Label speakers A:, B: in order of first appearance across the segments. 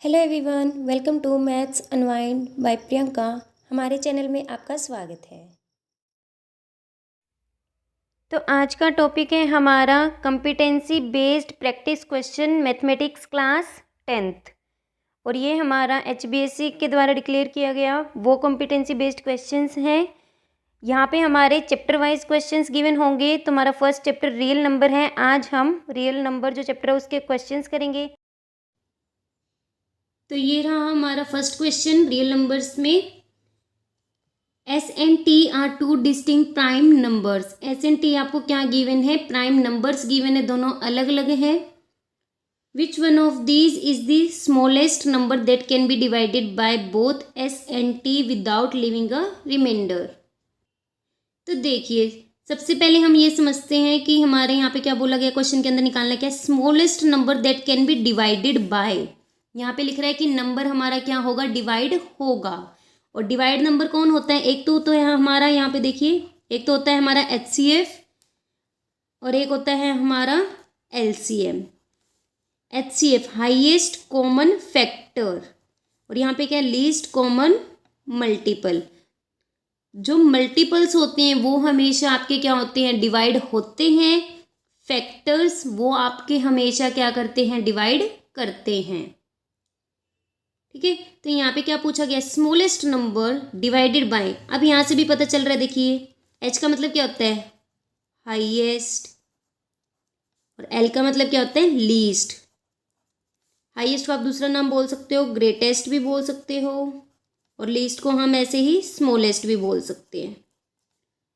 A: Hello everyone, welcome to maths unwind by Priyanka. हमारे channel में आपका स्वागत है। तो आज का टॉपिक है हमारा competency based practice question mathematics class 10th। और ये हमारा HBSC के द्वारा डिक्लेयर किया गया वो कॉम्पिटेंसी बेस्ड क्वेश्चंस हैं। यहाँ पे हमारे चैप्टर वाइज क्वेश्चंस गिवन होंगे। तो हमारा फर्स्ट चैप्टर रियल नंबर है। आज हम रियल नंबर जो चैप्टर है उसके क्वेश्चंस करेंगे। तो ये रहा हमारा फर्स्ट क्वेश्चन रियल नंबर्स में। S and T R two distinct prime numbers. S and T आपको क्या गिवन है? प्राइम नंबर्स गिवन है, दोनों अलग अलग हैं। Which one of these is the smallest number that can be divided by both S and T without leaving a remainder. तो देखिए, सबसे पहले हम ये समझते हैं कि हमारे यहाँ पे क्या बोला गया, क्वेश्चन के अंदर निकालना क्या है? Smallest number that can be divided bye. यहाँ पे लिख रहा है कि नंबर हमारा क्या होगा? डिवाइड होगा। और डिवाइड नंबर कौन होता है? एक तो है हमारा, यहाँ पे देखिए, एक तो होता है हमारा HCF और एक होता है हमारा LCM। HCF highest common factor, और यहाँ पे क्या है? Least common multiple. जो मल्टीपल्स होते हैं वो हमेशा आपके क्या होते हैं? डिवाइड होते हैं। फैक्टर्स वो आपके हमेशा क्या करते हैं? डिवाइड करते हैं। ठीक है, तो यहाँ पे क्या पूछा गया? Smallest number divided by. अब यहाँ से भी पता चल रहा है, देखिए H का मतलब क्या होता है? हाईएस्ट, और L का मतलब क्या होता है? लीस्ट। हाईएस्ट को आप दूसरा नाम बोल सकते हो, ग्रेटेस्ट भी बोल सकते हो, और लीस्ट को हम ऐसे ही स्मॉलेस्ट भी बोल सकते हैं।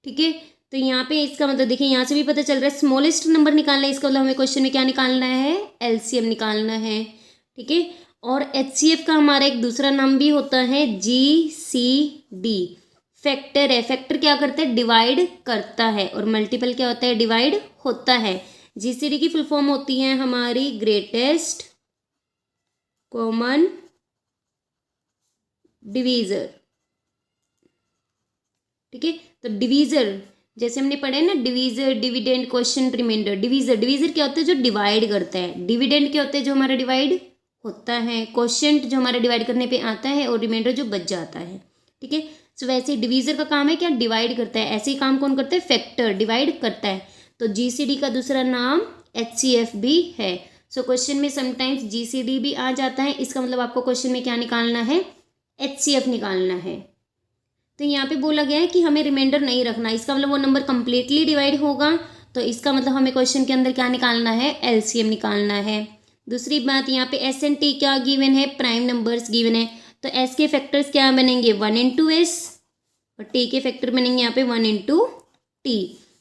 A: ठीक है, तो यहाँ पे इसका मतलब देखिए, यहाँ से भी पता चल रहा है स्मॉलेस्ट नंबर निकालना है। इसका मतलब हमें क्वेश्चन में क्या निकालना है? LCM निकालना है। ठीक है, और HCF का हमारा एक दूसरा नाम भी होता है GCD। फैक्टर है। फैक्टर क्या करता है? डिवाइड करता है। और मल्टीपल क्या होता है? डिवाइड होता है। GCD की फुल फॉर्म होती है हमारी ग्रेटेस्ट कॉमन डिवीजर। ठीक है, तो डिवीजर जैसे हमने पढ़े ना, divisor, dividend, question, remainder. Divisor, divisor क्या होता है? जो डिवाइड करता है। डिविडेंड क्या होता है? जो हमारा डिवाइड होता है। क्वोशिएंट जो हमारा डिवाइड करने पे आता है, और रिमाइंडर जो बच जाता है। ठीक है, सो वैसे डिवीजर का काम है क्या? डिवाइड करता है। ऐसे ही काम कौन करता है? फैक्टर डिवाइड करता है। तो GCD का दूसरा नाम HCF भी है। सो क्वेश्चन में समटाइम्स GCD भी आ जाता है। इसका मतलब आपको क्वेश्चन में क्या निकालना है? HCF निकालना है। तो यहाँ पे बोला गया है कि हमें रिमाइंडर नहीं रखना। इसका मतलब वो नंबर कंप्लीटली डिवाइड होगा। तो इसका मतलब हमें क्वेश्चन के अंदर क्या निकालना है? LCM निकालना है। दूसरी बात, यहाँ पे S एंड T क्या गिवन है? प्राइम नंबर्स गिवन है। तो S के फैक्टर्स क्या बनेंगे? 1 इंटू S, और T के फैक्टर बनेंगे यहाँ पे 1 इंटू T।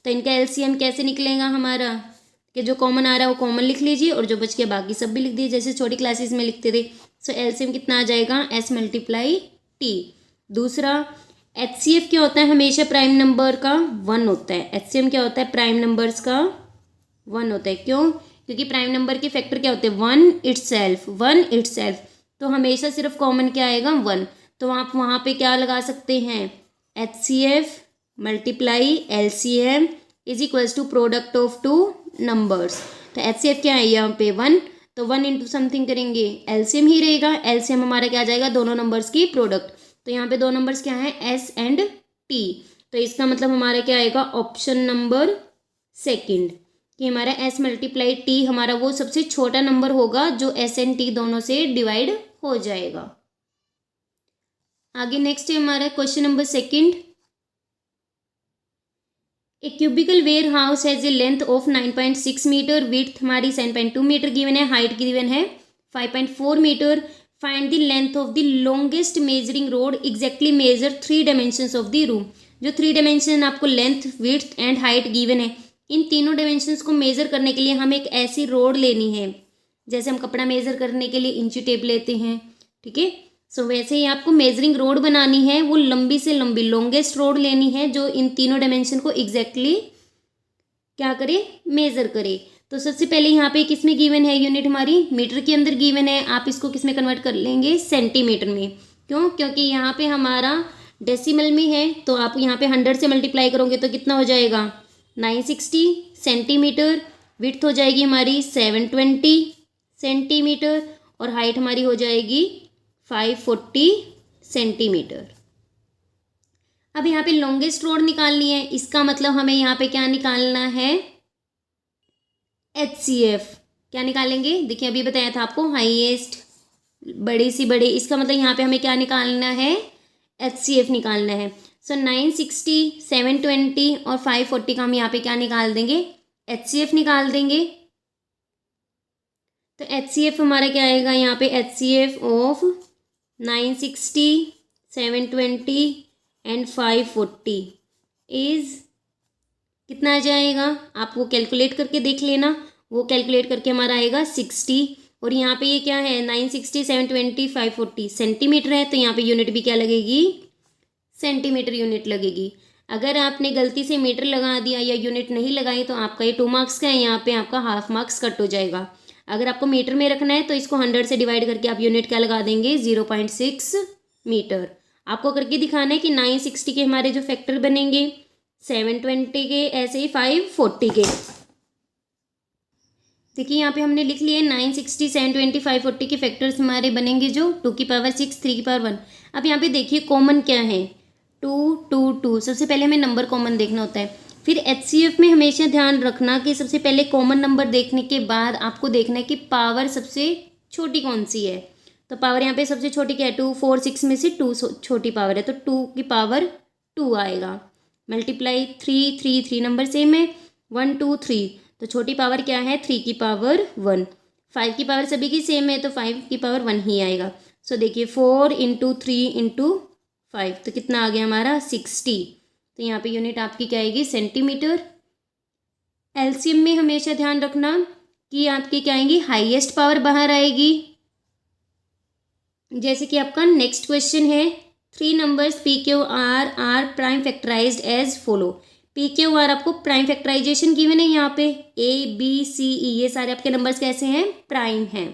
A: तो इनका LCM कैसे निकलेगा हमारा? कि जो कॉमन आ रहा है वो कॉमन लिख लीजिए, और जो बच गया बाकी सब भी लिख दीजिए, जैसे छोटी क्लासेस में लिखते थे। सो LCM कितना आ जाएगा? S multiply T। दूसरा, HCF क्या होता है? हमेशा प्राइम नंबर का 1 होता है। HCM क्या होता है? प्राइम नंबर्स का 1 होता है। क्यों? क्योंकि प्राइम नंबर के फैक्टर क्या होते हैं? 1 इटसेल्फ, 1 इटसेल्फ। तो हमेशा सिर्फ कॉमन क्या आएगा? 1। तो आप वहाँ पे क्या लगा सकते हैं? HCF multiply LCM is equals to product of two numbers. तो HCF क्या है यहाँ पे? 1। तो 1 इंटू समथिंग करेंगे, LCM ही रहेगा। LCM हमारा क्या आ जाएगा? दोनों नंबर्स की प्रोडक्ट। तो यहाँ पे दो नंबर्स क्या है? S and T। तो इसका मतलब हमारा क्या आएगा? ऑप्शन नंबर सेकंड, कि हमारा S मल्टीप्लाई T हमारा वो सबसे छोटा नंबर होगा जो S एंड T दोनों से डिवाइड हो जाएगा। आगे नेक्स्ट है हमारा question number second. A cubical warehouse has a length of 9.6 metre, width हमारी 7.2 मीटर गिवन है, हाइट गिवन है 5.4 metre. Find the length of the longest measuring rod exactly measure 3 dimensions of the room. जो 3 dimension आपको length, width and height given है, इन तीनों dimensions को major करने के लिए हमें एक ऐसी रोड लेनी है, जैसे हम कपड़ा मेजर करने के लिए इंची टेप लेते हैं। ठीक है, सो वैसे ही आपको मेजरिंग रोड बनानी है। वो लंबी से लंबी लॉन्गेस्ट रोड लेनी है जो इन तीनों डायमेंशन को एग्जैक्टली क्या करे? मेजर करे। तो सबसे पहले यहाँ पे किस में गिवन है? यूनिट हमारी मीटर के अंदर गिवन है। आप इसको किस में कन्वर्ट कर लेंगे? सेंटीमीटर में। क्यों? क्योंकि यहाँ पे हमारा डेसिमल में है, तो आप यहाँ पे 100 से मल्टीप्लाई करोगे तो कितना हो जाएगा? 960 सेंटीमीटर। विड्थ हो जाएगी हमारी 720 सेंटीमीटर, और हाइट हमारी हो जाएगी 540 सेंटीमीटर। अब यहाँ पे लॉन्गेस्ट रोड निकालनी है, इसका मतलब हमें यहाँ पे क्या निकालना है, HCF। क्या निकालेंगे, देखिए अभी बताया था आपको, हाईएस्ट, बड़ी सी बड़ी, इसका मतलब यहाँ पे हमें क्या निकालना है, HCF निकालना है। सो 960, 720 और 540 का हम यहाँ पे क्या निकाल देंगे, HCF निकाल देंगे। तो HCF हमारा क्या आएगा यहाँ पे, HCF ऑफ 960, 720 एंड 540 इज कितना आ जाएगा, आप वो कैलकुलेट करके देख लेना, वो कैलकुलेट करके हमारा आएगा 60। और यहाँ पे ये क्या है, 960, 720, 540 सेंटीमीटर है, तो यहाँ पे यूनिट भी क्या लगेगी, सेंटीमीटर यूनिट लगेगी। अगर आपने गलती से मीटर लगा दिया या यूनिट नहीं लगाई तो आपका ये 2 मार्क्स का है, यहाँ पे आपका हाफ मार्क्स कट हो जाएगा। अगर आपको मीटर में रखना है तो इसको 100 से डिवाइड करके आप यूनिट क्या लगा देंगे, 0.6 मीटर। आपको करके दिखाना है कि 960 के हमारे जो फैक्टर बनेंगे, 720 के, ऐसे ही 540 के। देखिए यहाँ पे हमने लिख लिए 960, 720, 540 के फैक्टर्स हमारे बनेंगे जो 2 की पावर 6, 3 की पावर 1। अब यहाँ पे देखिए कॉमन क्या है, 2, 2, 2। सबसे पहले हमें नंबर कॉमन देखना होता है। फिर HCF में हमेशा ध्यान रखना कि सबसे पहले कॉमन नंबर देखने के बाद आपको देखना है कि पावर सबसे छोटी कौन सी है। तो पावर यहाँ पे सबसे छोटी क्या है, 2, 4, 6 में से 2 छोटी पावर है, तो 2 की पावर 2 आएगा। मल्टीप्लाई 3, 3, 3 नंबर सेम है, 1, 2, 3, तो छोटी पावर क्या है, 3 की पावर 1। 5 की पावर सभी की सेम है, तो 5 की पावर 1 ही आएगा। सो देखिए 4 इंटू 3 इंटू 5, तो कितना आ गया हमारा, 60। तो यहाँ पे यूनिट आपकी क्या आएगी, सेंटीमीटर। एलसीएम में हमेशा ध्यान रखना कि आपकी क्या आएगी, हाईएस्ट पावर बाहर आएगी। जैसे कि आपका नेक्स्ट क्वेश्चन है, 3 numbers P Q R are prime factorized as follow. P Q R आपको प्राइम फैक्टराइजेशन गिवन है, यहाँ पे ABCE ये सारे आपके नंबर्स कैसे हैं, प्राइम हैं।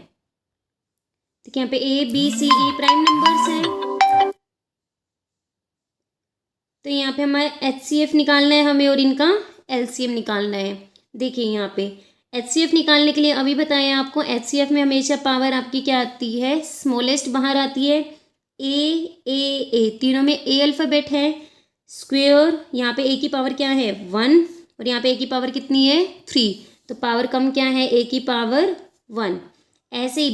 A: ठीक है, यहाँ पे ABCE प्राइम नंबर्स हैं। तो यहाँ पे हमारा HCF निकालना है हमें और इनका LCM निकालना है। देखिए यहाँ पे HCF निकालने के लिए अभी बताया आपको, HCF में हमेशा पावर आपकी क्या आती है, स्मॉलेस्ट बाहर आती है। A तीनों में A अल्फ़ाबेट है। स्क्वेयर, यहाँ पे A की पावर क्या है, 1, और यहाँ पे A की पावर कितनी है, 3, तो पावर कम क्या है, A की पावर 1। ऐसे ही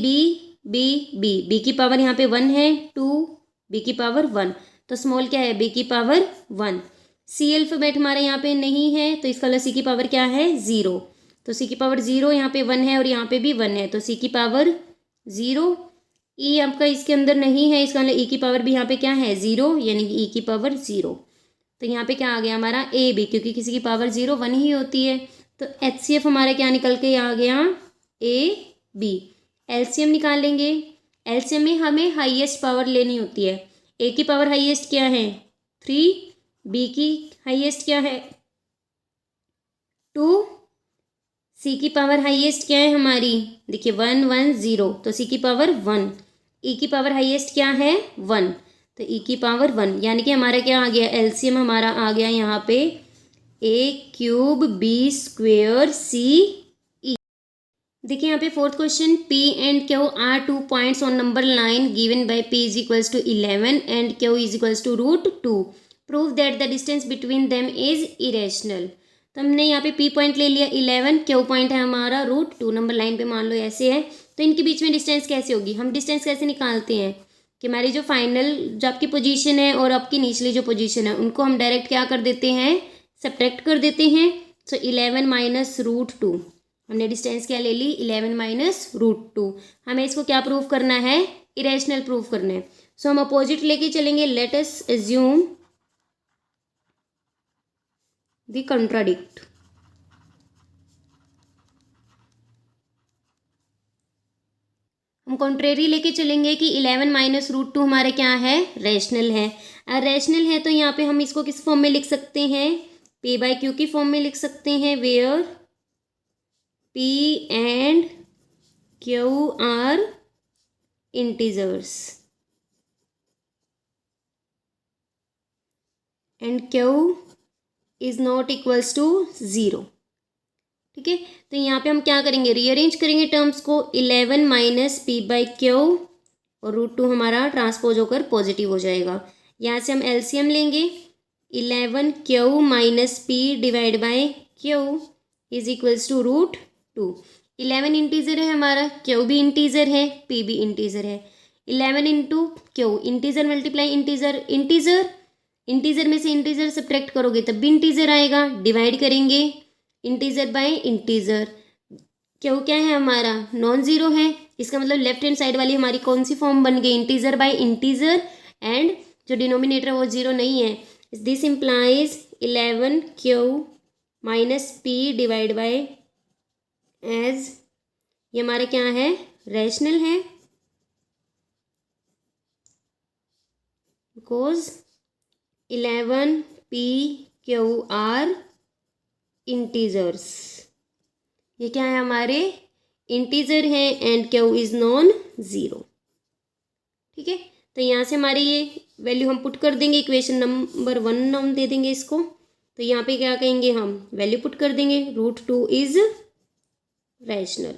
A: B की पावर यहाँ पे 1 है, 2, B की पावर 1, तो स्मॉल क्या है, B की पावर 1। C अल्फ़ाबेट हमारे यहाँ पे नहीं है, तो इसका मतलब C की पावर क्या है, 0, तो C की पावर 0, यहाँ पे 1 है और यहाँ पे भी 1 है, तो C की पावर 0। E आपका इसके अंदर नहीं है, इसका मतलब E की पावर भी यहाँ पे क्या है, 0, यानी कि E की पावर 0। तो यहाँ पे क्या आ गया हमारा AB, क्योंकि किसी की पावर 0 1 ही होती है, तो HCF हमारा क्या निकल के आ गया, AB। LCM निकालेंगे। LCM में हमें हाईएस्ट पावर लेनी होती है। A की पावर हाईएस्ट क्या है, 3, B की हाईएस्ट क्या है, 2, C की पावर हाईएस्ट क्या है हमारी, देखिए 1, 1, 0, तो C की पावर 1। E की पावर हाईएस्ट क्या है, 1, तो E की पावर 1, यानी कि हमारा क्या आ गया, LCM हमारा आ गया यहाँ पे A³ B² CE। देखिए यहाँ पे 4th question, P and Q are 2 points on number line given by P is equals to 11 and Q is equals to √2. Prove that the distance between them is irrational. तो हमने यहाँ पे P point ले लिया 11, Q point है हमारा √2, number line पे मान लो ऐसे है, तो इनके बीच में डिस्टेंस कैसे होगी, हम डिस्टेंस कैसे निकालते हैं कि हमारी जो फाइनल जो आपकी पोजीशन है और आपकी निचली जो पोजीशन है उनको हम डायरेक्ट क्या कर देते हैं, सब्ट्रैक्ट कर देते हैं। सो 11 माइनस √2, हमने डिस्टेंस क्या ले ली, 11 माइनस √2। हमें इसको क्या प्रूव करना है, इरेशनल प्रूव करना है। सो हम अपोजिट लेके चलेंगे, let us assume the contradict. हम कॉन्ट्रेरी लेके चलेंगे कि 11 माइनस √2 हमारे क्या है, रेशनल है। रेशनल है तो यहाँ पे हम इसको किस फॉर्म में लिख सकते हैं, P/Q की फॉर्म में लिख सकते हैं, where P and Q are integers and Q is not equals to 0। ठीक है। तो यहाँ पे हम क्या करेंगे, रीअरेंज करेंगे टर्म्स को, 11 माइनस पी बाई क्यू और √2 हमारा ट्रांसपोज होकर पॉजिटिव हो जाएगा। यहाँ से हम एलसीएम लेंगे, 11 Q minus P divide by Q is equals to √2। 11 integer है हमारा, क्यू भी इंटीजर है, पी भी इंटीजर है। 11 into Q, integer multiply integer, integer में से इंटीजर सब्ट्रैक्ट करोगे तब भी इंटीजर आएगा, डिवाइड करेंगे इंटीजर बाय इंटीजर। क्यों क्या है हमारा, नॉन ज़ीरो है, इसका मतलब लेफ्ट हैंड साइड वाली हमारी कौन सी फॉर्म बन गई, इंटीजर बाय इंटीजर, एंड जो डिनोमिनेटर है वो जीरो नहीं है। This implies 11 Q minus P divide by H, ये हमारा क्या है, रैशनल है, because 11 P Q are integers, ये क्या है हमारे इंटीजर है, and Q is non zero. ठीक है, तो यहाँ से हमारी ये वैल्यू हम पुट कर देंगे, इक्वेशन नंबर 1 हम दे देंगे इसको। तो यहाँ पे क्या कहेंगे, हम वैल्यू पुट कर देंगे, √2 इज रैशनल।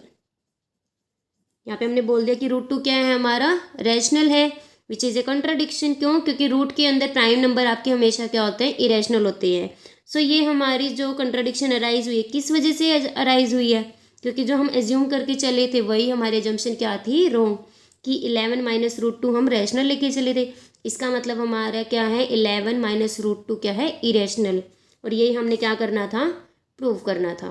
A: यहाँ पे हमने बोल दिया कि √2 क्या है हमारा, रैशनल है, विच इज़ ए कंट्राडिक्शन। क्यों, क्योंकि रूट के अंदर प्राइम नंबर आपके हमेशा क्या होते हैं, इरेशनल होते हैं। सो ये हमारी जो कंट्राडिक्शन अराइज हुई है, किस वजह से अराइज हुई है, क्योंकि जो हम एज्यूम करके चले थे वही हमारी एजम्पशन क्या थी, रॉन्ग, कि 11 माइनस √2 हम रैशनल लेके चले थे। इसका मतलब हमारा क्या है, 11 माइनस √2 क्या है, इरेशनल, और यही हमने क्या करना था, प्रूव करना था।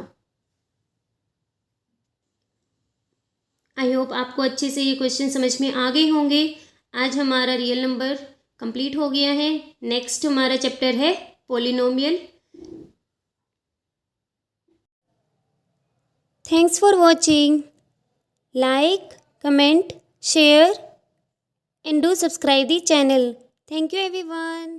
A: आई होप आपको अच्छे से ये क्वेश्चन समझ में आ गए होंगे। आज हमारा रियल नंबर कंप्लीट हो गया है। नेक्स्ट हमारा चैप्टर है polynomial. Thanks for watching, like, comment, share and do subscribe the channel. Thank you everyone.